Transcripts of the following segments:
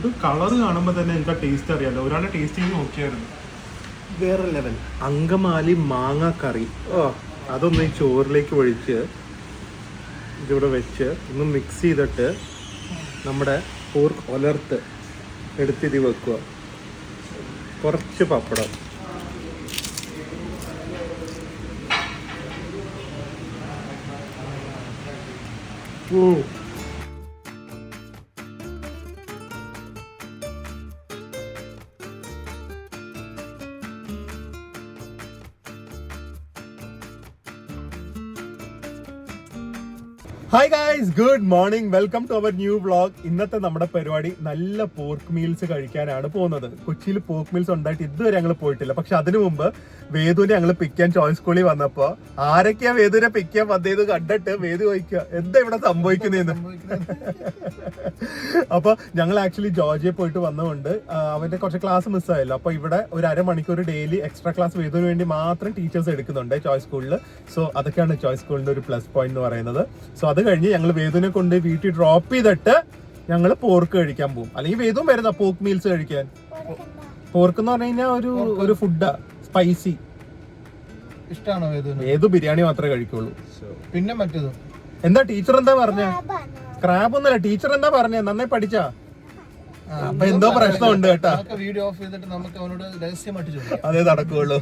ഇത് കളർ കാണുമ്പോൾ തന്നെ എനിക്ക് ആ ടേസ്റ്റ് അറിയാലോ. ഒരാളെ ടേസ്റ്റ് ചെയ്ത് നോക്കിയായിരുന്നു. വേറെ ലെവൽ. അങ്കമാലി മാങ്ങ കറി. ഓ, അതൊന്ന് ഈ ചോറിലേക്ക് ഒഴിച്ച് ഇതിവിടെ വെച്ച് ഒന്ന് മിക്സ് ചെയ്തിട്ട് നമ്മുടെ പോർക്ക് ഒലർത്ത് എടുത്തിത് വെക്കുക. കുറച്ച് pappadam. Hi guys, good morning, welcome to our new vlog. ഇന്നത്തെ നമ്മുടെ പരിപാടി നല്ല പോർക്ക് മീൽസ് കഴിക്കാനാണ് പോകുന്നത്. കൊച്ചിയിൽ പോർക്ക് മീൽസ് ഉണ്ടായിട്ട് ഇതുവരെ ഞങ്ങൾ പോയിട്ടില്ല. പക്ഷെ അതിനു മുമ്പ് വേദുവിനെ ഞങ്ങൾ പിക്ക് ചെയ്യാൻ ചോയ്സ് സ്കൂളിൽ വന്നപ്പോ ആരൊക്കെയാ വേദുവിനെ പിക്ക് ചെയ്യാൻ വന്നത് കണ്ടിട്ട് വേദു ചോദിക്കുക എന്താ ഇവിടെ സംഭവിക്കുന്നതെന്ന്. അപ്പൊ ഞങ്ങൾ ആക്ച്വലി ജോർജിയ പോയിട്ട് വന്നതുകൊണ്ട് അവന്റെ കുറച്ച് ക്ലാസ് മിസ്സായല്ലോ. അപ്പൊ ഇവിടെ ഒരു അരമണിക്കൂർ ഡെയിലി എക്സ്ട്രാ ക്ലാസ് വേദുവിന് വേണ്ടി മാത്രം ടീച്ചേഴ്സ് എടുക്കുന്നുണ്ട് ചോയ്സ് സ്കൂളിൽ. സോ അതൊക്കെയാണ് ചോയ്സ് സ്കൂളിന്റെ ഒരു പ്ലസ് പോയിന്റ് എന്ന് പറയുന്നത്. സോ അത് കഴിഞ്ഞ് ഞങ്ങൾ വേദുവിനെ കൊണ്ട് വീട്ടിൽ ഡ്രോപ്പ് ചെയ്തിട്ട് ഞങ്ങൾ പോർക്ക് കഴിക്കാൻ പോകും. അല്ലെങ്കിൽ വേദുവും വരുന്ന പോർക്ക് മീൽസ് കഴിക്കാൻ. പോർക്ക് എന്ന് പറഞ്ഞു കഴിഞ്ഞാൽ ഒരു ഫുഡാ, സ്പൈസി ഇഷ്ടമാണോ വേദുവിന്? വേദു ബിരിയാണി മാത്രമേ കഴിക്കുള്ളൂ. പിന്നെ മറ്റേതും എന്താ ടീച്ചർ എന്താ പറഞ്ഞ? ക്രാബ് ഒന്നല്ല, ടീച്ചർ എന്താ പറഞ്ഞ? നന്നായി പഠിച്ചാ? അപ്പൊ എന്തോ പ്രശ്നമുണ്ട് കേട്ടാ. വീഡിയോ ഓഫ് ചെയ്തിട്ട് നമുക്ക് അവനോട് രഹസ്യമായിട്ട് ചോദിക്കാം. അതേ നടക്കുള്ളൂ.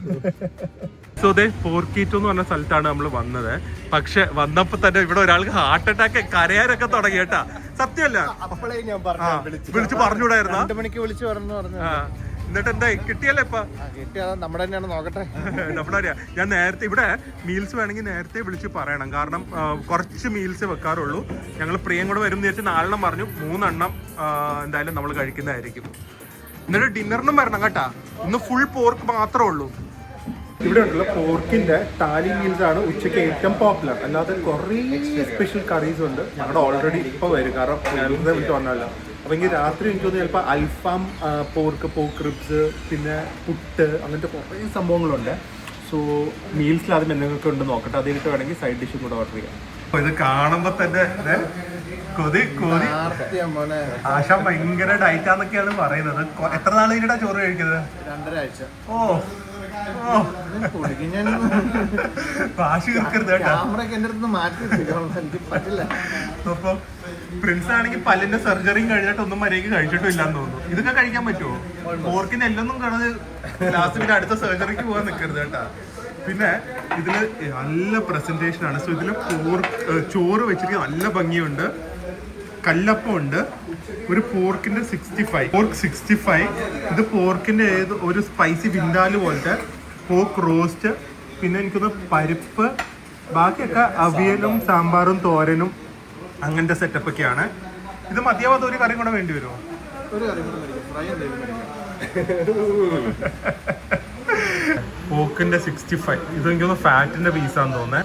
സോ ദേ പോർക്കീറ്റോ എന്ന് പറഞ്ഞ സ്ഥലത്താണ് നമ്മൾ വന്നത്. പക്ഷെ വന്നപ്പോ തന്നെ ഇവിടെ ഒരാൾക്ക് ഹാർട്ട് അറ്റാക്ക്, കരയാനൊക്കെ തുടങ്ങി കേട്ടാ. സത്യമല്ല, അപ്പോഴേ ഞാൻ വിളിച്ചു പറഞ്ഞൂടായിരുന്ന? 2 മണിക്ക് വിളിച്ചു പറഞ്ഞു. എന്നിട്ട് എന്താ കിട്ടിയല്ലേ? ഇപ്പൊ കിട്ടിയത് നമ്മുടെ തന്നെയാണ്, നോക്കട്ടെ. നമ്മുടെ അറിയാം. ഞാൻ നേരത്തെ ഇവിടെ മീൽസ് വേണമെങ്കിൽ നേരത്തെ വിളിച്ച് പറയണം. കാരണം കുറച്ച് മീൽസ് വെക്കാറുള്ളൂ. ഞങ്ങൾ പ്രിയം കൂടെ വരും എന്ന് വെച്ചാൽ 4 എണ്ണം പറഞ്ഞു. 3 എണ്ണം എന്തായാലും നമ്മൾ കഴിക്കുന്നതായിരിക്കും. എന്നിട്ട് ഡിന്നറിനും വരണം കേട്ടാ. ഇന്ന് ഫുൾ പോർക്ക് മാത്രമേ ഉള്ളൂ. ഇവിടെ ഉണ്ടല്ലോ പോർക്കിന്റെ താലി മീൽസ് ആണ് ഉച്ചയ്ക്ക് ഏറ്റവും പോപ്പുലർ. അല്ലാതെ കുറേ സ്പെഷ്യൽ കറീസ് ഉണ്ട്. ഞങ്ങളുടെ ഓൾറെഡി ഇപ്പൊ വരും, കാരണം നേരത്തെ വിളിച്ച് പറഞ്ഞല്ലോ. അപ്പൊ എനിക്ക് രാത്രി എനിക്ക് തോന്നുന്നു ചിലപ്പോൾ അൽഫാം, പോർക്ക് റിബ്സ്, പിന്നെ പുട്ട്, അങ്ങനത്തെ കുറേ സംഭവങ്ങളുണ്ട്. സോ മീൽസിൽ അതിന് എന്തെങ്കിലുമൊക്കെ ഉണ്ട് നോക്കട്ടെ. അത് കഴിഞ്ഞിട്ട് വേണമെങ്കിൽ സൈഡ് ഡിഷും കൂടെ ഓർഡർ ചെയ്യാം. അപ്പൊ ഇത് കാണുമ്പോ തന്നെ കൊതി ആശ ഭയങ്കര ഡയറ്റാന്നൊക്കെയാണ് പറയുന്നത്. എത്ര നാൾ കഴിഞ്ഞിട്ടാ ചോറ് കഴിക്കുന്നത്? 2.5 ആഴ്ച. ഓ, വാശി തീർക്കരുത് കേട്ടോ. അപ്പൊ പ്രിൻസ് ആണെങ്കിൽ പല്ലിന്റെ സർജറിയും കഴിഞ്ഞിട്ട് ഒന്നും മര്യാദയ്ക്ക് കഴിച്ചിട്ടും ഇല്ലാന്ന് തോന്നുന്നു. ഇതൊക്കെ കഴിക്കാൻ പറ്റുമോ? പോർക്കിന് എല്ലൊന്നും കാണുന്നത് ലാസ്റ്റ് പിന്നെ അടുത്ത സർജറിക്ക് പോകാൻ നിൽക്കരുത് കേട്ടാ. പിന്നെ ഇതില് നല്ല പ്രസന്റേഷൻ ആണ്. സോ ഇതില് ചോറ് വെച്ചിട്ട് നല്ല ഭംഗിയുണ്ട്. കല്ലപ്പം ഉണ്ട്, ഒരു പോർക്കിന്റെ 65 പോർക്ക് 65. ഇത് പോർക്കിന്റെ ഒരു സ്പൈസി വിൻഡാല് പോലത്തെ പോർക്ക് റോസ്റ്റ്. പിന്നെ എനിക്കൊന്ന് പരിപ്പ്, ബാക്കിയൊക്കെ അവിയലും സാമ്പാറും തോരനും അങ്ങനത്തെ സെറ്റപ്പ് ഒക്കെയാണ്. ഇത് മതിയാവാത്ത ഒരു കറിയും കൂടെ വേണ്ടി വരുമോ? പോക്കിന്റെ 65. ഇത് എനിക്കൊന്ന് ഫാറ്റിന്റെ പീസാന്ന് തോന്നേ.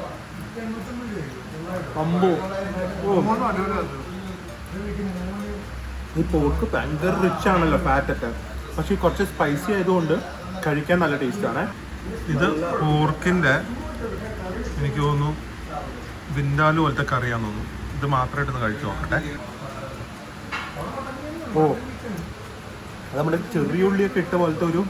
ഈ പോർക്ക് ഭയങ്കര റിച്ച് ആണല്ലോ, ഫാറ്റൊക്കെ. പക്ഷെ കുറച്ച് സ്പൈസി ആയതുകൊണ്ട് കഴിക്കാൻ നല്ല ടേസ്റ്റ് ആണ്. ഇത് പോർക്കിന്റെ എനിക്ക് തോന്നുന്നു വിൻഡാലു പോലത്തെ കറിയാന്ന് തോന്നുന്നു. ഇത് മാത്രമായിട്ടൊന്ന് കഴിച്ചു നോക്കട്ടെ. ഓ, അത് നമ്മുടെ ചെറിയ ഉള്ളിയൊക്കെ ഇട്ട പോലത്തെ ഒരു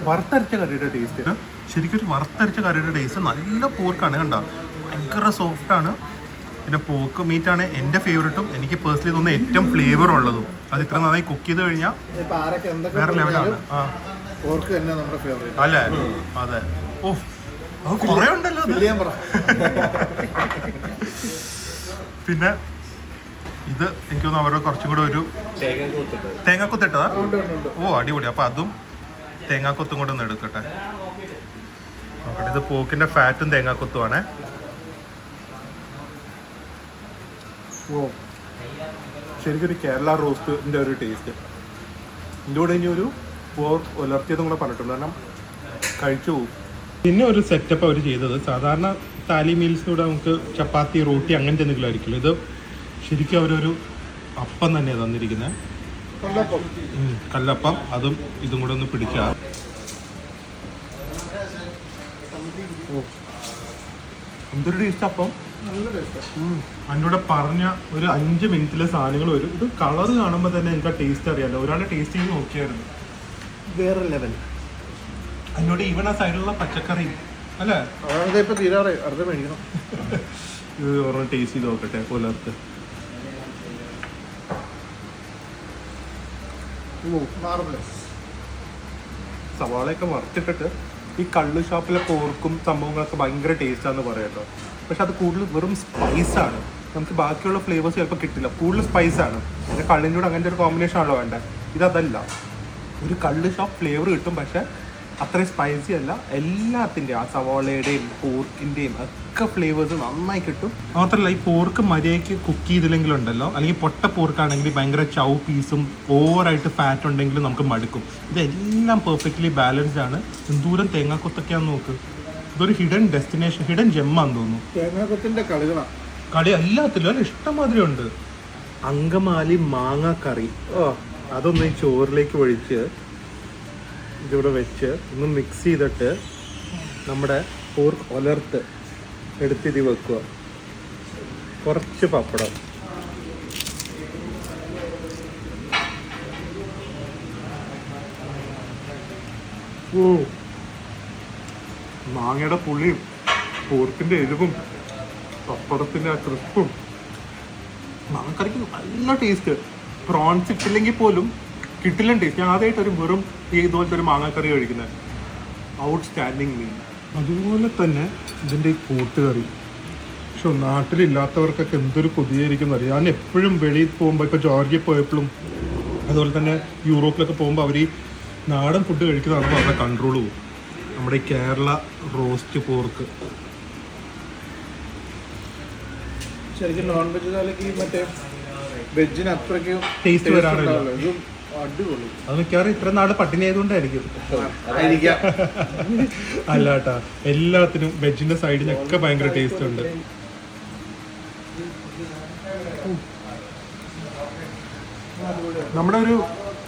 വറുത്തരച്ച കറിയുടെ ടേസ്റ്റ്. ശരിക്കും ഒരു വറുത്തരച്ച കറിയുടെ ടേസ്റ്റ്. നല്ല പോർക്കാണ് കണ്ടോ, ഭയങ്കര സോഫ്റ്റ് ആണ്. പിന്നെ പോർക്ക് മീറ്റാണ് എൻ്റെ ഫേവറേറ്റും എനിക്ക് പേഴ്സണലി തോന്നുന്ന ഏറ്റവും ഫ്ലേവർ ഉള്ളതും. അത് ഇത്ര നന്നായി കുക്ക് ചെയ്ത് കഴിഞ്ഞാൽ വേറെ ലെവലാണ്. അല്ലേ? അതെ. ഓ, അത് കുറേ ഉണ്ടല്ലോ. പിന്നെ ഇത് എനിക്ക് തോന്നുന്നു അവരുടെ കുറച്ചും കൂടെ ഒരു തേങ്ങാക്കൊത്തിട്ടതാ. ഓ, അടിപൊളി. അപ്പൊ അതും തേങ്ങാക്കൊത്തും കൂടെ ഒന്ന് എടുക്കട്ടെ. നോക്കട്ടെ, ഇത് പോക്കിന്റെ ഫാറ്റും തേങ്ങാക്കൊത്തുമാണ്. ഓ, ശരിക്കൊരു കേരള റോസ്റ്റിന്റെ ഒരു ടേസ്റ്റ്. ഇതിൻ്റെ കൂടെ ഇനി ഒരു പോർക്ക് ഉലർത്തിയതും കൂടെ പറഞ്ഞിട്ടുണ്ട്, കാരണം കഴിച്ചു പോകും. പിന്നെ ഒരു സെറ്റപ്പ് അവർ ചെയ്തത്, സാധാരണ താലി മീൽസിലൂടെ നമുക്ക് ചപ്പാത്തി, റോട്ടി അങ്ങനത്തെ എന്തെങ്കിലും ആയിരിക്കില്ല. ഇത് ശരിക്കും അവരൊരു അപ്പം തന്നെയാണ് തന്നിരിക്കുന്നത്. കല്ലപ്പം. അതും ഇതും കൂടെ ഒന്ന് പിടിച്ചാൽ എന്തൊരു ടേസ്റ്റ് അപ്പം. നല്ല ടേസ്റ്റ്. അതിൻ്റെ പറഞ്ഞ ഒരു 5 മിനിറ്റിലെ സാധനങ്ങൾ വരും. ഇത് കളർ കാണുമ്പോൾ തന്നെ എനിക്ക് ആ ടേസ്റ്റ് അറിയാമല്ലോ. ഒരാളെ ടേസ്റ്റ് ചെയ്ത് നോക്കിയായിരുന്നു. വേറെ ലെവൽ. അതിനോട് ഈവൻ ആ സൈഡിലുള്ള പച്ചക്കറി അല്ലേ? അതാണ് ഇപ്പൊ തീരാറ്. അടുത്ത മേടിക്കണം. ഇത് ഒരെണ്ണം ടേസ്റ്റ് ചെയ്ത് നോക്കട്ടെ. പുലർത്ത് സവാളയൊക്കെ വറുത്തിട്ടിട്ട് ഈ കള്ള് ഷോപ്പിലെ പോർക്കും സംഭവങ്ങളൊക്കെ ഭയങ്കര ടേസ്റ്റാന്ന് പറയാം കേട്ടോ. പക്ഷെ അത് കൂടുതൽ വെറും സ്പൈസാണ്. നമുക്ക് ബാക്കിയുള്ള ഫ്ലേവേഴ്സ് ചിലപ്പോൾ കിട്ടില്ല. കൂടുതൽ സ്പൈസാണ്. പിന്നെ കള്ളിൻ്റെ കൂടെ അങ്ങനത്തെ ഒരു കോമ്പിനേഷൻ ആണല്ലോ വേണ്ടത്. ഇതല്ല, ഒരു കള്ള് ഷോപ്പ് ഫ്ലേവർ കിട്ടും, പക്ഷെ അത്രയും സ്പൈസി അല്ല. എല്ലാത്തിൻ്റെയും ആ സവാളയുടെയും പോർക്കിൻ്റെയും ഒക്കെ ഫ്ലേവേഴ്സ് നന്നായി കിട്ടും. മാത്രമല്ല ഈ പോർക്ക് മര്യാദയ്ക്ക് കുക്ക് ചെയ്തില്ലെങ്കിലുണ്ടല്ലോ, അല്ലെങ്കിൽ പൊട്ട പോർക്കാണെങ്കിൽ ഭയങ്കര ചൗ പീസും ഓവറായിട്ട് ഫാറ്റ് ഉണ്ടെങ്കിലും നമുക്ക് മടുക്കും. ഇതെല്ലാം പെർഫെക്റ്റ്ലി ബാലൻസ്ഡ് ആണ്. എന്തോരം തേങ്ങാക്കൊത്തൊക്കെയാന്ന് നോക്ക്. ഇതൊരു ഹിഡൻ ഡെസ്റ്റിനേഷൻ, ഹിഡൻ ജെമ്മാന്ന് തോന്നുന്നു. തേങ്ങാക്കൊത്തിന്റെ കളികളാണ്. കളി എല്ലാത്തിലും അല്ല, ഇഷ്ടംമാതിരി ഉണ്ട്. അങ്കമാലി മാങ്ങ കറി, അതൊന്ന് ഈ ചോറിലേക്ക് ഒഴിച്ച് ഇതിവിടെ വെച്ച് ഒന്ന് മിക്സ് ചെയ്തിട്ട് നമ്മുടെ പോർക്ക് ഒലർത്ത് എടുത്തിതി വെക്കുക. കുറച്ച് പപ്പടം, മാങ്ങയുടെ പുളിയും പോർക്കിൻ്റെ എരിവും പപ്പടത്തിൻ്റെ ആ ക്രിസ്പും. മാങ്ങക്കറിക്ക് നല്ല ടേസ്റ്റ്. പ്രോൺസ് ഇട്ടില്ലെങ്കിൽ പോലും കിട്ടില്ല ടേസ്റ്റ്. ഞാൻ ആദ്യമായിട്ട് ഒരു വെറും ഇതുപോലത്തെ ഒരു മാങ്ങാക്കറി കഴിക്കുന്നത്. ഔട്ട് സ്റ്റാൻഡിങ് മീൻ. അതുപോലെ തന്നെ ഇതിൻ്റെ ഈ കൂട്ടുകറി. പക്ഷെ നാട്ടിലില്ലാത്തവർക്കൊക്കെ എന്തൊരു കൊതിയായിരിക്കും അറിയാം. ഞാൻ എപ്പോഴും വെളിയിൽ പോകുമ്പോൾ, ഇപ്പോൾ ജോർജിയ പോയപ്പോഴും അതുപോലെ തന്നെ യൂറോപ്പിലൊക്കെ പോകുമ്പോൾ അവർ ഈ നാടൻ ഫുഡ് കഴിക്കുന്നതാണ് അവരുടെ കൺട്രോൾ പോകും. നമ്മുടെ ഈ കേരള റോസ്റ്റ് പോർക്ക്. ശരിക്കും നോൺ വെജ് മറ്റേ വെജിന് അത്രയ്ക്ക് ടേസ്റ്റ് വരാറില്ല. ഇത് അടിപൊളി. അത് മിക്കവാറും ഇത്ര നാട് പട്ടിണി ആയതുകൊണ്ടായിരിക്കും. അല്ല കേട്ടാ, എല്ലാത്തിനും വെജിന്റെ സൈഡിനൊക്കെ ഭയങ്കര ടേസ്റ്റ് ഉണ്ട്. നമ്മുടെ ഒരു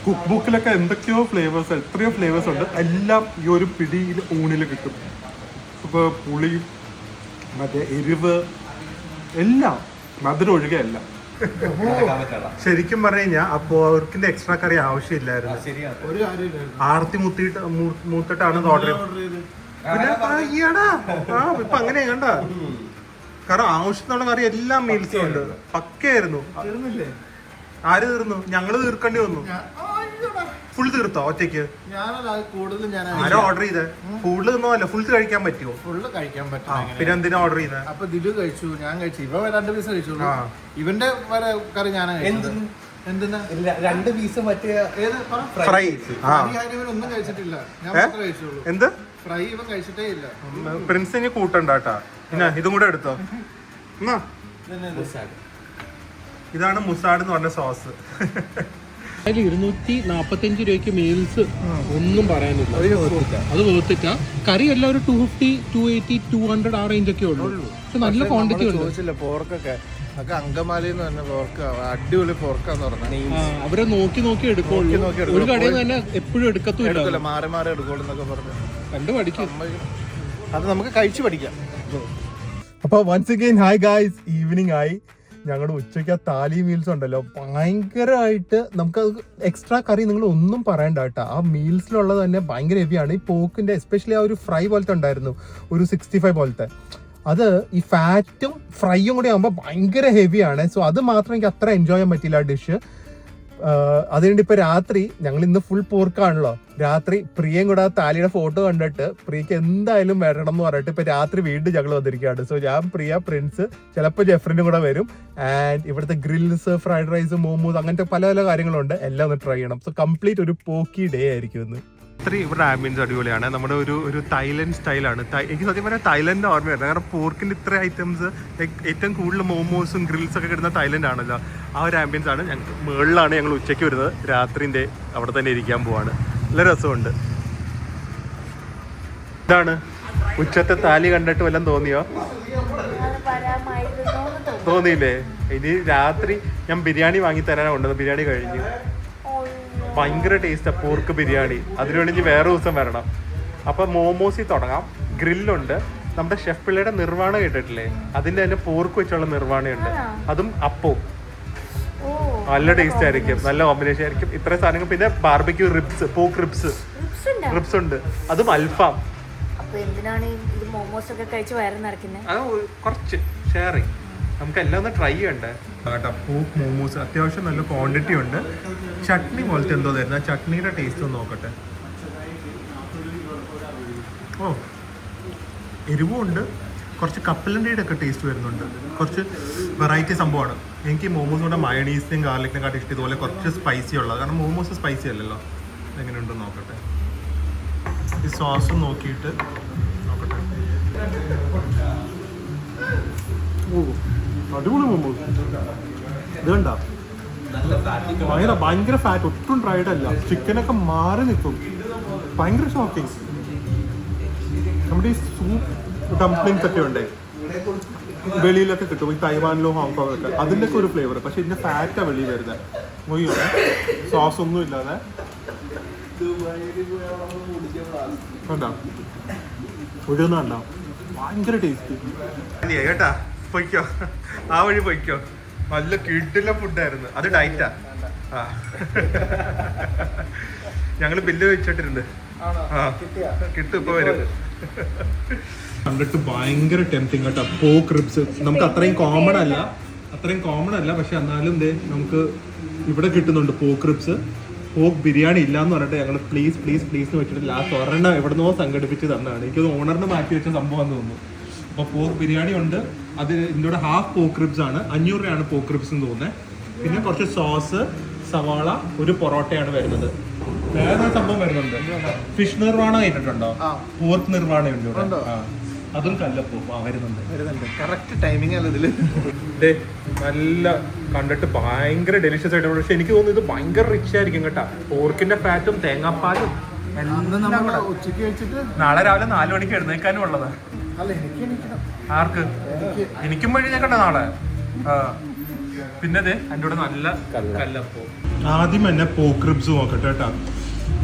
കുക്ക് ബുക്കിലൊക്കെ എന്തൊക്കെയോ ഫ്ലേവേഴ്സ്, എത്രയോ ഫ്ലേവേഴ്സ് ഉണ്ട്. എല്ലാം ഈ ഒരു പിടിയിൽ ഊണിൽ കിട്ടും. ഇപ്പോൾ പുളി, മറ്റേ എരിവ്, എല്ലാം മധുരം ഒഴികെയല്ല. ശരിക്കും പറഞ്ഞു കഴിഞ്ഞാൽ അപ്പോ അവർക്കിന്റെ എക്സ്ട്രാ കറി ആവശ്യമില്ലായിരുന്നു. ഒരു കാര്യമില്ല. ആർത്തി മൂത്തിട്ടാണ് ഓർഡർ ചെയ്തത്. ഇപ്പൊ അങ്ങനെയാ കണ്ട. കാരണം ആവശ്യത്തിനുള്ള കറി എല്ലാം മീൽസും ഉണ്ട്. പക്കയായിരുന്നു. ആര് തീർന്നു? ഞങ്ങള് തീർക്കേണ്ടി വന്നു. ഫുൾ തീർത്തോ ഒറ്റയ്ക്ക്? ആരോ ഓർഡർ ചെയ്തേ? കൂടുതൽ ഒന്നുമല്ല, ഫുൾ കഴിക്കാൻ പറ്റുമോ? ഫുള്ള് കഴിക്കാൻ പറ്റും. പിന്നെ എന്തിനാ ഓർഡർ ചെയ്തത്? അപ്പൊ ദിലു കഴിച്ചു, ഞാൻ കഴിച്ചു. ഇവ 2 പീസ് കഴിച്ചു. ഇവന്റെ വരെ കറി ഞാനാ കഴിച്ചത്. എന്തിനാ 2 പീസ്? മറ്റേ ഫ്രൈ. ഒന്നും കഴിച്ചിട്ടില്ല, ഞാൻ മാത്രമേ കഴിച്ചുള്ളൂ. എന്ത് ഫ്രൈ ഇവൻ കഴിച്ചിട്ടേ ഇല്ല. പ്രിൻസിന് കൂട്ടണ്ടാട്ടാ. പിന്നെ ഇതും കൂടെ എടുത്തോ. ഇതാണ് മുസാഡ് എന്ന് പറഞ്ഞ സോസ്. അതിൽ 245 രൂപയ്ക്ക് മീൽസ് ഒന്നും പറയാനില്ല. അത് വേർത്തിട്ടാ. കറി എല്ലാം ഒരു 250, 280, 200 ആ റേഞ്ച് ഒക്കെ ഉള്ളൂ. പക്ഷെ നല്ല ക്വാണ്ടിറ്റി ഉണ്ട്. പോർക്കൊക്കെ അങ്കമാലിന്ന് തന്നെ പോർക്ക് അടിപൊളി പോർക്കാന്ന് പറഞ്ഞാൽ അവരെ നോക്കി എടുക്കുള്ളൂ. ഒരു കടയിൽ തന്നെ എപ്പോഴും എടുക്കത്തില്ല, മാറി മാറി എടുക്കുള്ളൂ എന്നൊക്കെ പറഞ്ഞു കണ്ടു പഠിക്കും. അത് നമുക്ക് കഴിച്ചു പഠിക്കാം. അപ്പൊ once again hi guys, evening ആയി. ഞങ്ങളുടെ ഉച്ചയ്ക്ക് ആ താലി മീൽസ് ഉണ്ടല്ലോ, ഭയങ്കരമായിട്ട് നമുക്ക് എക്സ്ട്രാ കറി നിങ്ങൾ ഒന്നും പറയണ്ട കേട്ടോ. ആ മീൽസിലുള്ളത് തന്നെ ഭയങ്കര ഹെവിയാണ്. ഈ പോക്കിന്റെ എസ്പെഷ്യലി ആ ഒരു ഫ്രൈ പോലത്തെ ഉണ്ടായിരുന്നു, ഒരു 65 പോലത്തെ. അത് ഈ ഫാറ്റും ഫ്രൈയും കൂടി ആകുമ്പോൾ ഭയങ്കര ഹെവിയാണ്. സോ അത് മാത്രം എനിക്ക് അത്ര എൻജോയ് ചെയ്യാൻ പറ്റില്ല ആ ഡിഷ്. അതുകൊണ്ട് ഇപ്പൊ രാത്രി ഞങ്ങൾ ഇന്ന് ഫുൾ പോർക്കാണല്ലോ. രാത്രി പ്രിയയും കൂടെ ആ താലിയുടെ ഫോട്ടോ കണ്ടിട്ട് പ്രിയക്ക് എന്തായാലും വരണം എന്ന് പറഞ്ഞിട്ട് ഇപ്പൊ രാത്രി വീണ്ടും ഞങ്ങൾ വന്നിരിക്കുകയാണ്. സോ ഞാൻ, പ്രിയ, പ്രിൻസ്, ചിലപ്പോൾ ജെഫ്രിനും കൂടെ വരും. ആൻഡ് ഇവിടുത്തെ ഗ്രിൽസ്, ഫ്രൈഡ് റൈസ്, മോമോസ്, അങ്ങനത്തെ പല പല കാര്യങ്ങളുണ്ട്. എല്ലാം ഒന്ന് ട്രൈ ചെയ്യണം. സോ കംപ്ലീറ്റ് ഒരു പോക്കി ഡേ ആയിരിക്കും ഇന്ന്. ഇവിടെ ആംബിയൻസ് അടിപൊളിയാണ്. നമ്മുടെ ഒരു തായ്ലൻഡ് സ്റ്റൈലാണ്. എനിക്ക് സത്യം പറഞ്ഞാൽ തായ്ലൻഡ് ഓർമ്മയായിരുന്നു. കാരണം പോർക്കിൻ്റെ ഇത്ര ഐറ്റംസ്, ഏറ്റവും കൂടുതൽ മോമോസും ഗ്രിൽസ് ഒക്കെ കിട്ടുന്ന തായ്ലൻഡ് ആണല്ലോ. ആ ഒരു ആംബിയൻസ് ആണ്. ഞങ്ങൾക്ക് മുകളിലാണ് ഞങ്ങൾ ഉച്ചയ്ക്ക് വരുന്നത്. രാത്രിൻ്റെ അവിടെ തന്നെ ഇരിക്കാൻ പോവാണ്. നല്ല രസമുണ്ട്. ഇതാണ് ഉച്ചത്തെ താലി കണ്ടിട്ട് വല്ലതും തോന്നിയോ? തോന്നിയില്ലേ? ഇനി രാത്രി ഞാൻ ബിരിയാണി വാങ്ങി തരാനാണ് കൊണ്ടത്. ബിരിയാണി കഴിഞ്ഞു. ഭയങ്കര ടേസ്റ്റാണ് പോർക്ക് ബിരിയാണി. അതിനുവേണ്ടി വേറെ ദിവസം വരണം. അപ്പം മോമോസിൽ തുടങ്ങാം. ഗ്രില്ലുണ്ട്, നമ്മുടെ ഷെഫ് പിള്ളയുടെ നിർവ്വാണ കേട്ടിട്ടില്ലേ, അതിന്റെ തന്നെ പോർക്ക് വെച്ചുള്ള നിർവ്വാണയുണ്ട്, അതും അപ്പവും നല്ല ടേസ്റ്റ് ആയിരിക്കും, നല്ല കോമ്പിനേഷൻ ആയിരിക്കും. ഇത്ര സാധനങ്ങൾ, പിന്നെ ബാർബിക്യൂ റിബ്സ്, പോക്ക് റിബ്സ് ഉണ്ട്, അതും അൽഫാം. അത് കുറച്ച് ഷെയറിങ്, നമുക്ക് എല്ലാം ഒന്ന് ട്രൈ ചെയ്യണ്ടേ കേട്ടോ. പോക്ക് മോമോസ് അത്യാവശ്യം നല്ല ക്വാണ്ടിറ്റി ഉണ്ട്. ചട്നി പോലത്തെ എന്തോ തരുന്ന, ചട്നിയുടെ ടേസ്റ്റ് ഒന്ന് നോക്കട്ടെ. ഓ, എരിവും ഉണ്ട്, കുറച്ച് കപ്പലണ്ടിയുടെ ഒക്കെ ടേസ്റ്റ് വരുന്നുണ്ട്, കുറച്ച് വെറൈറ്റി സംഭവമാണ്. എനിക്ക് മോമോസിനോടെ മയണീസിനും ഗാർലിക്കിനെക്കാട്ടും ഇഷ്ടം ഇതുപോലെ കുറച്ച് സ്പൈസി ഉള്ളത്, കാരണം മോമോസ് സ്പൈസി അല്ലല്ലോ. എങ്ങനെയുണ്ടെന്ന് നോക്കട്ടെ, ഈ സോസും നോക്കിയിട്ട് നോക്കട്ടെ. ഓ, അടിപൊളി മോമോസ്. ഇത് കണ്ട ഭയങ്കര ഫാറ്റ്, ഒട്ടും ഡ്രൈഡ് അല്ല, ചിക്കനൊക്കെ മാറി നിൽക്കും, ഭയങ്കര ഷോക്കിങ്. നമ്മുടെ ഈ സൂപ്പ് ഡംപ്ലിങ്സ് ഒക്കെ ഉണ്ട്, വെളിയിലൊക്കെ കിട്ടും, ഈ തൈവാനിലോ ഹോങ്കോങ്ങിലൊക്കെ, അതിൻ്റെ ഒക്കെ ഒരു ഫ്ലേവർ. പക്ഷെ ഇതിന്റെ ഫാറ്റാണ് വെളിയിൽ വരുന്നത്. മൊയ്യോ സോസ് ഒന്നും ഇല്ലാതെ കണ്ടോ, ഒഴുകുന്നുണ്ടോ, ഭയങ്കര ടേസ്റ്റ് കേട്ടാ. പൊയ്ക്കോ, ആ വഴി പൊയ്ക്കോ, നല്ല കിടിലം ഫുഡായിരുന്നു. അത് ഡയറ്റാ. ആ, ഞങ്ങള് ബില്ല് വെച്ചിട്ടുണ്ട്. ആ, കിട്ടും, ഇപ്പൊ വരും. കണ്ടിട്ട് ഭയങ്കര ടെംപ്റ്റിങ് കേട്ടോ. പോക്ക് റിബ്സ് നമുക്ക് അത്രയും കോമൺ അല്ല, പക്ഷെ എന്നാലും നമുക്ക് ഇവിടെ കിട്ടുന്നുണ്ട് പോക്ക് റിബ്സ്. പോക്ക് ബിരിയാണി ഇല്ലാന്ന് പറഞ്ഞിട്ട് ഞങ്ങൾ പ്ലീസ് എന്ന് വെച്ചിട്ട് ലാസ്റ്റ് ഒരെണ്ണം എവിടെന്നോ സംഘടിപ്പിച്ച് തന്നതാണ്. എനിക്കത് ഓണറിന് മാറ്റി വെച്ച സംഭവം തോന്നുന്നു. അപ്പോൾ പോക്ക് ബിരിയാണി ഉണ്ട്, അത് ഇതിൻ്റെ ഹാഫ് പോക്ക് റിബ്സ് ആണ്, 500 രൂപയാണ് പോക്ക് റിബ്സ് എന്ന് തോന്നുന്നത്. പിന്നെ കുറച്ച് സോസ്, സവാള, ഒരു പൊറോട്ടയാണ് വരുന്നത്. വേറെ സംഭവം വരുന്നുണ്ട്, ഫിഷ് നിർവാണ കേട്ടിട്ടുണ്ടോ? പോർക്ക് നിർവാണയുണ്ട് ഇവിടെ. അതും കല്ലപ്പൂ വരുന്നുണ്ട്. കറക്റ്റ് ടൈമിംഗ് അല്ല ഇതില്. നല്ല കണ്ടിട്ട് ഭയങ്കര ഡെലിഷ്യസ് ആയിട്ട്, പക്ഷെ എനിക്ക് തോന്നുന്നു ഇത് ഭയങ്കര റിച്ച് ആയിരിക്കും കേട്ടാ. പോർക്കിന്റെ ഫാറ്റും തേങ്ങാപ്പാലും ഉച്ചക്ക് വെച്ചിട്ട് നാളെ രാവിലെ 4 മണിക്ക് എഴുന്നേക്കാനും ഉള്ളതാ. ആർക്ക്? എനിക്കും വഴി ഞാൻ കണ്ട നാളെ. പിന്നെ അതിൻ്റെ കൂടെ നല്ല കല്ലപ്പൂ. ആദ്യം തന്നെ പോക്ക് റിബ്സ് നോക്കട്ടെ കേട്ടാ.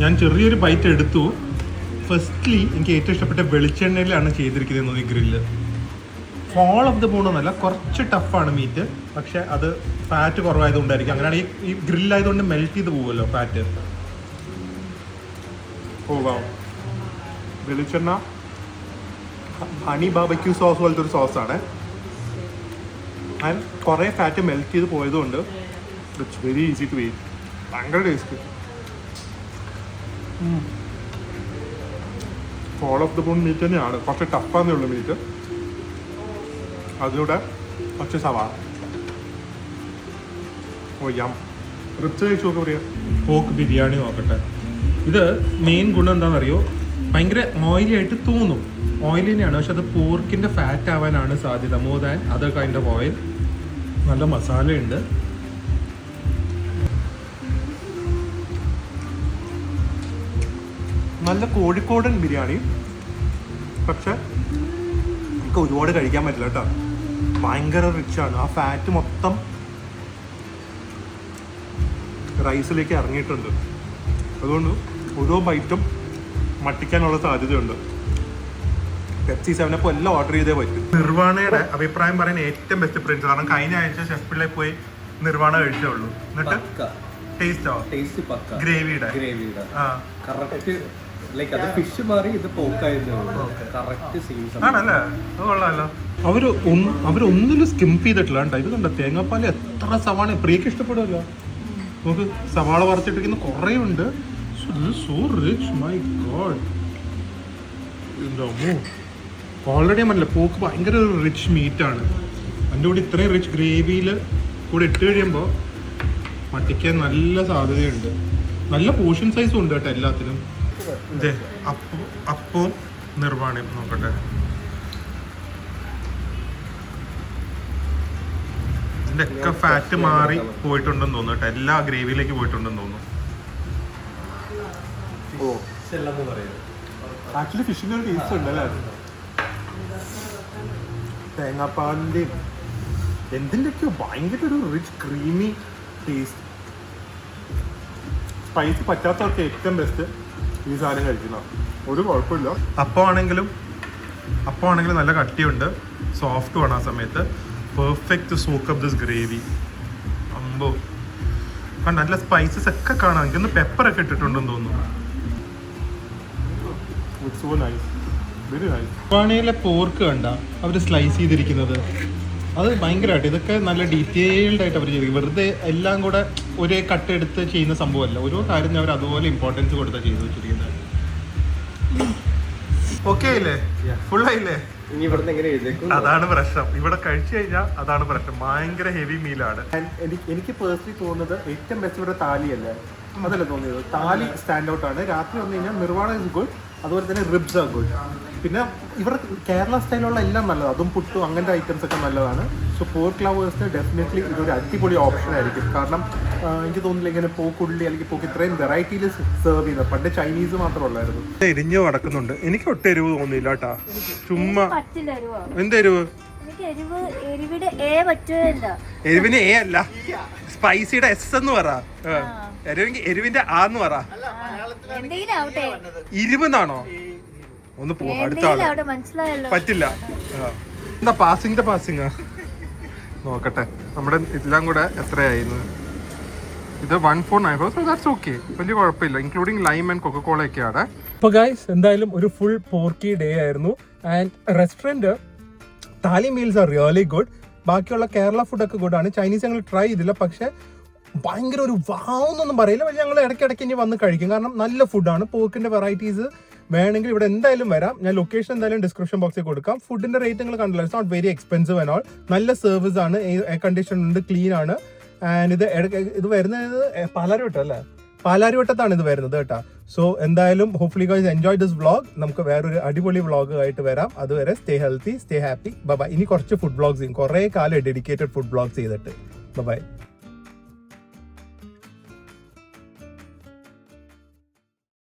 ഞാൻ ചെറിയൊരു ബൈറ്റ് എടുത്തു. ഫസ്റ്റ്ലി എനിക്ക് ഏറ്റവും ഇഷ്ടപ്പെട്ട വെളിച്ചെണ്ണയിലാണ് ചെയ്തിരിക്കുന്നത് ഈ ഗ്രില്ല്. ഫോൾ ഓഫ് ദ ബോണൊന്നല്ല, കുറച്ച് ടഫാണ് മീറ്റ്, പക്ഷെ അത് ഫാറ്റ് കുറവായതുകൊണ്ടായിരിക്കും. അങ്ങനെയാണെങ്കിൽ ഈ ഗ്രില്ലായതുകൊണ്ട് മെൽറ്റ് ചെയ്ത് പോകുമല്ലോ ഫാറ്റ്. ഓ വാ, വെളിച്ചെണ്ണ ഹണി ബാർബിക്യൂ സോസ് പോലത്തെ ഒരു സോസാണ്. ആൻഡ് കുറേ ഫാറ്റ് മെൽറ്റ് ചെയ്ത് പോയതുകൊണ്ട് it's very easy to eat. ഭയങ്കര taste. Fall off the bone meat തന്നെയാണ്, കുറച്ച് ടഫാന്നേ ഉള്ളൂ മീറ്റ്. അതിലൂടെ കുറച്ച് സവാള. ഓ യം. റിബ്സ് കഴിച്ച് നോക്കുക പറയാം. പോക്ക് ബിരിയാണി നോക്കട്ടെ. ഇത് മെയിൻ ഗുണം എന്താണെന്നറിയോ, ഭയങ്കര ഓയിലി ആയിട്ട് തോന്നും. ഓയിലി തന്നെയാണ്, പക്ഷെ അത് പോർക്കിൻ്റെ ഫാറ്റ് ആവാനാണ് സാധ്യത, more than other kind of oil. നല്ല മസാലയുണ്ട്. നല്ല കോഴിക്കോടൻ ബിരിയാണി, പക്ഷെ നമുക്ക് ഒരുപാട് കഴിക്കാൻ പറ്റില്ല കേട്ടോ. ഭയങ്കര റിച്ചാണ്, ആ ഫാറ്റ് മൊത്തം റൈസിലേക്ക് ഇറങ്ങിയിട്ടുണ്ട്. അതുകൊണ്ട് ഓരോ ബൈറ്റും മട്ടിക്കാനുള്ള സാധ്യതയുണ്ട്. പെപ്സി 7 എല്ലാം ഓർഡർ ചെയ്തേ പറ്റും. നിർവാണയുടെ അഭിപ്രായം പറയാൻ ഏറ്റവും ബെസ്റ്റ് പ്രിൻസ്, കാരണം കഴിഞ്ഞ ആഴ്ച ഷെഫ് പിള്ളയിൽ പോയി നിർവാണ കഴിച്ചേ ഉള്ളൂ. എന്നിട്ട് ടേസ്റ്റോ? ഗ്രേവിയുടെ ആണല്ലേ, അത് കൊള്ളാമല്ലോ. അവരൊന്നിലും സ്കിംപ് ചെയ്തിട്ടില്ല കേട്ടോ. ഇത് കണ്ട തേങ്ങാപ്പാൽ എത്ര സവാള, പ്രിയക്ക് ഇഷ്ടപ്പെടുമല്ലോ. നമുക്ക് സവാള വറുത്തിട്ടിരിക്കുന്ന കുറേ ഉണ്ട്. So rich, my God. Already പറഞ്ഞില്ല, പോക്ക് ഭയങ്കര ഒരു റിച്ച് മീറ്റാണ്. അതിൻ്റെ കൂടെ ഇത്രയും റിച്ച് ഗ്രേവിയിൽ കൂടെ ഇട്ട് കഴിയുമ്പോൾ മട്ടിക്കാൻ നല്ല സാധ്യതയുണ്ട്. നല്ല പോർഷൻ സൈസും ഉണ്ട് കേട്ടോ എല്ലാത്തിനും. ഇതേ അപ്പവും നിർവാണയും നോക്കട്ടെ. ഇതിൻ്റെ ഒക്കെ ഫാറ്റ് മാറി പോയിട്ടുണ്ടെന്ന് തോന്നുന്നു കേട്ടോ, എല്ലാ ഗ്രേവിയിലേക്ക് പോയിട്ടുണ്ടെന്ന് തോന്നുന്നു. ഓ ആക്ച്വലി ഫിഷിൻ്റെ ഒരു ടേസ്റ്റ് ഉണ്ടല്ലേ, തേങ്ങാപ്പാലിൻ്റെയും എന്തിൻ്റെയൊക്കെയോ ഭയങ്കര ഒരു റിച്ച് ക്രീമി ടേസ്റ്റ്. സ്പൈസ് പറ്റാത്തവർക്ക് ഏറ്റവും ബെസ്റ്റ് ഈ സാധനം കഴിക്കുന്ന, ഒരു കുഴപ്പമില്ല. അപ്പം ആണെങ്കിലും അപ്പം ആണെങ്കിൽ നല്ല കട്ടിയുണ്ട്, സോഫ്റ്റും ആണ് ആ സമയത്ത്. Perfect soak up this gravy. അമ്പോ നല്ല സ്പൈസസ് ഒക്കെ കാണാം. എനിക്കൊന്ന് പെപ്പറൊക്കെ ഇട്ടിട്ടുണ്ടെന്ന് തോന്നുന്നു. So nice, very nice. പാണിയിലെ പോർക്ക് കണ്ട അവർ സ്ലൈസ് ചെയ്തിരിക്കുന്നത്, അത് ഭയങ്കരമായിട്ട്, ഇതൊക്കെ നല്ല ഡീറ്റെയിൽഡ് ആയിട്ട് അവർ ചെയ്തിരിക്കും. വെറുതെ എല്ലാം കൂടെ ഒരേ കട്ടെടുത്ത് ചെയ്യുന്ന സംഭവമല്ല, ഓരോ കാര്യം അവർ അതുപോലെ ഇമ്പോർട്ടൻസ് കൊടുത്താൽ ചെയ്തു വെച്ചിരിക്കുന്നത്. ഓക്കെ ആയില്ലേ? ഫുൾ ആയില്ലേ? ഇനി ഇവിടുന്ന് എങ്ങനെ എഴുതേക്കും? അതാണ് പ്രശ്നം, ഇവിടെ കഴിച്ചു കഴിഞ്ഞാൽ അതാണ് പ്രശ്നം. ഭയങ്കര ഹെവി മീലാണ്. എനിക്ക് പേഴ്സണലി തോന്നുന്നത് ഏറ്റവും ബെസ്റ്റ് ഇവിടെ താലിയല്ലേ, അതല്ല തോന്നിയത്. താലി സ്റ്റാൻഡ് ഔട്ട് ആണ്. രാത്രി വന്നു കഴിഞ്ഞാൽ നിർവാണ ഇസ് ഗുഡ്, അതുപോലെ തന്നെ റിബ്സ് ആർ ഗുഡ്. പിന്നെ ഇവിടെ കേരള സ്റ്റൈലുള്ള എല്ലാം നല്ലതാണ്, അതും പുട്ടും അങ്ങനത്തെ ഐറ്റംസ് ഒക്കെ നല്ലതാണ്. സോ പോർക്ക് ലവേഴ്സിന് ഡെഫിനറ്റ്ലി ഇതൊരു അടിപൊളി ഓപ്ഷൻ ആയിരിക്കും. കാരണം എനിക്ക് തോന്നുന്നില്ല ഇങ്ങനെ പോക്കുള്ളി അല്ലെങ്കിൽ പോക്ക് ഇത്രയും വെറൈറ്റിയിൽ സെർവ് ചെയ്യുന്നത്. പണ്ട് ചൈനീസ് മാത്രമുള്ളായിരുന്നു. എരിഞ്ഞു കിടക്കുന്നുണ്ട്. എനിക്ക് ഒട്ടും എരിവ് തോന്നിയില്ല കേട്ടാ, ചുമ്മാ. എന്തെരിവ്? എരിവിന് എ അല്ല, സ്പൈസിയുടെ എസ് എന്ന് പറ. എരിവിന്റെ ആ എന്ന് പറ. ഇരുവെന്നാണോ? ഒന്ന് പോ, അടുത്ത ആള് പറ്റില്ല. എന്താ പാസിംഗ് പാസിംഗ് നോക്കട്ടെ. നമ്മുടെ എല്ലാം കൂടെ എത്രയായിരുന്നു? ഇത് 149. സോ ദാറ്റ്സ് ഓക്കെ, വലിയ കുഴപ്പമില്ല. ഇൻക്ലൂഡിങ് ലൈം ആൻഡ് കൊക്കക്കോള ഒക്കെയാണ്. അപ്പോൾ ഗൈസ്, എന്തായാലും ഒരു ഫുൾ പോർക്കി ഡേ ആയിരുന്നു. ആൻഡ് റെസ്റ്റോറൻറ്റ് താലി മീൽസ് ആർ റിയലി ഗുഡ്. ബാക്കിയുള്ള കേരള ഫുഡൊക്കെ ഗുഡാണ്. ചൈനീസ് ഞങ്ങൾ ട്രൈ ചെയ്തില്ല, പക്ഷേ ഭയങ്കര ഒരു വാവെന്നൊന്നും പറയില്ല. പക്ഷേ ഞങ്ങൾ ഇടയ്ക്കിടയ്ക്ക് ഇനി വന്ന് കഴിക്കും, കാരണം നല്ല ഫുഡാണ്. പോർക്കിൻ്റെ വെറൈറ്റീസ് വേണമെങ്കിൽ ഇവിടെ എന്തായാലും വരാം. ഞാൻ ലൊക്കേഷൻ എന്തായാലും ഡിസ്ക്രിപ്ഷൻ ബോക്സിൽ കൊടുക്കാം. ഫുഡിൻ്റെ റേറ്റ് നിങ്ങൾ കണ്ടല്ലോ, it's not very expensive and all. നല്ല സർവീസ് ആണ്, എയർ കണ്ടീഷൻ ഉണ്ട്, ക്ലീൻ ആണ്. ആൻഡ് ഇത് വരുന്നത് പാലാരിവട്ടം അല്ലേ? പാലാരിവട്ടത്താണ് ഇത് വരുന്നത് കേട്ടോ. സോ എന്തായാലും hopefully guys enjoy this vlog. നമുക്ക് വേറൊരു അടിപൊളി വ്ളോഗ് ആയിട്ട് വരാം. അതുവരെ stay healthy, stay happy, bye. ഇനി കുറച്ച് ഫുഡ് വ്ളോഗ്സ് ചെയ്യും, കുറേ കാലം ഡെഡിക്കേറ്റഡ് ഫുഡ് വ്ളോഗ്സ് ചെയ്തിട്ട്. ബൈ.